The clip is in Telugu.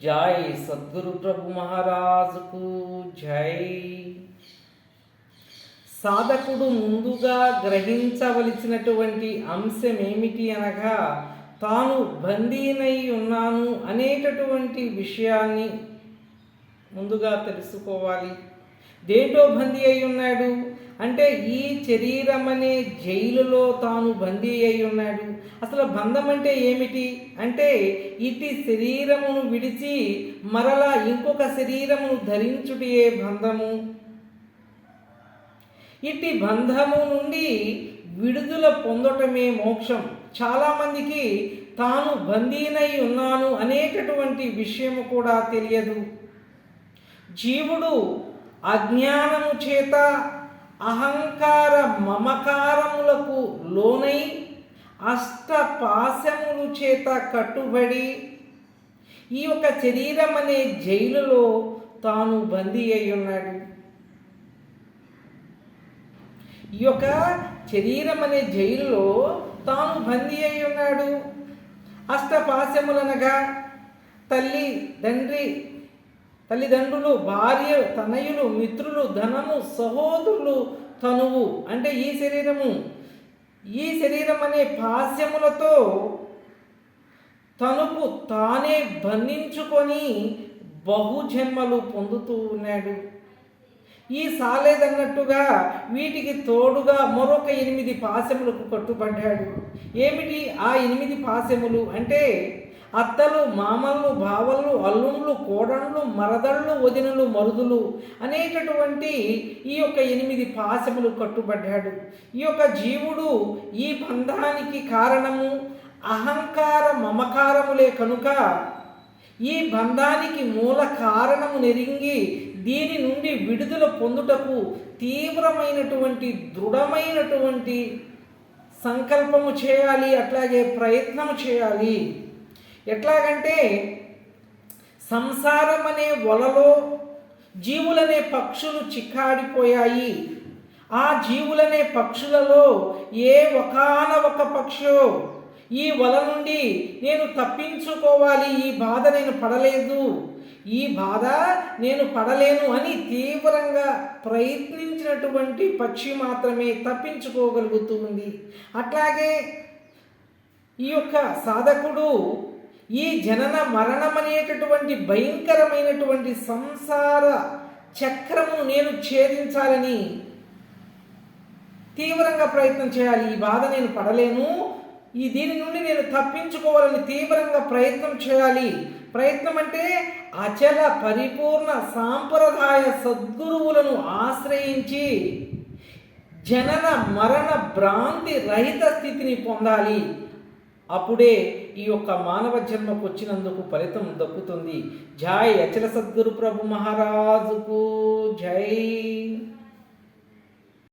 జై సద్గురు ప్రభు మహారాజుకు జై. సాధకుడు ముందుగా గ్రహించవలసినటువంటి అంశం ఏమిటి అనగా, తాను బందీనై ఉన్నాను అనేటటువంటి విషయాన్ని ముందుగా తెలుసుకోవాలి. దేంట్లో బందీ అయి ఉన్నాడు అంటే, ఈ శరీరం అనే జైలులో తాను బందీ అయి ఉన్నాడు. అసలు బంధం అంటే ఏమిటి అంటే, ఇటు శరీరమును విడిచి మరలా ఇంకొక శరీరమును ధరించుటే బంధము. ఇటు బంధము నుండి విడుదల పొందటమే మోక్షం. చాలామందికి తాను బందీనై ఉన్నాను అనేటటువంటి విషయము కూడా తెలియదు. జీవుడు అజ్ఞానము చేత అహంకార మమకారములకు లోనై అష్టపాశములు చేత కట్టుబడి ఈ యొక్క శరీరం అనే జైలులో తాను బందీ అయి ఉన్నాడు. ఈ యొక్క శరీరం అనే జైలులో తాను బందీ అయి ఉన్నాడు. అష్టపాశములనగా తల్లిదండ్రులు, భార్య, తనయులు, మిత్రులు, ధనము, సహోదరులు, తనువు అంటే ఈ శరీరం అనే పాశములతో తనకు తానే బంధించుకొని బహుజన్మలు పొందుతూ ఉన్నాడు. ఈ సాలేదన్నట్టుగా వీటికి తోడుగా మరొక 8 పాశములకు కట్టుబడ్డాడు. ఏమిటి ఆ 8 పాశములు అంటే, అత్తలు, మామలు, బావలు, అల్లుళ్ళు, కోడళ్ళు, మరదళ్ళు, వదినలు, మరుదులు అనేటటువంటి ఈ యొక్క 8 పాశములు కట్టుబడ్డాడు. ఈ యొక్క జీవుడు ఈ బంధానికి కారణము అహంకార మమకారములే కనుక, ఈ బంధానికి మూల కారణము నెరింగి దీని నుండి విడుదల పొందుటకు తీవ్రమైనటువంటి దృఢమైనటువంటి సంకల్పము చేయాలి, అట్లాగే ప్రయత్నము చేయాలి. ఎట్లాగంటే, సంసారం అనే వలలో జీవులనే పక్షులు చిక్కాడిపోయాయి. ఆ జీవులనే పక్షులలో ఏ ఒకానొక పక్షో ఈ వల నుండి నేను తప్పించుకోవాలి, ఈ బాధ నేను పడలేదు, ఈ బాధ నేను పడలేను అని తీవ్రంగా ప్రయత్నించినటువంటి పక్షి మాత్రమే తప్పించుకోగలుగుతూ ఉంది. అట్లాగే ఈ యొక్క సాధకుడు ఈ జనన మరణం అనేటటువంటి భయంకరమైనటువంటి సంసార చక్రమును నేను ఛేదించాలని తీవ్రంగా ప్రయత్నం చేయాలి. ఈ బాధ నేను పడలేను, దీని నుండి నేను తప్పించుకోవాలని తీవ్రంగా ప్రయత్నం చేయాలి. ప్రయత్నం అంటే అచల పరిపూర్ణ సాంప్రదాయ సద్గురువులను ఆశ్రయించి జనన మరణ భ్రాంతి రహిత స్థితిని పొందాలి. అప్పుడే ఈ యొక్క మానవ జన్మకు వచ్చినందుకు ఫలితం దక్కుతుంది. జై అచల సద్గురు ప్రభు మహారాజుకు జై.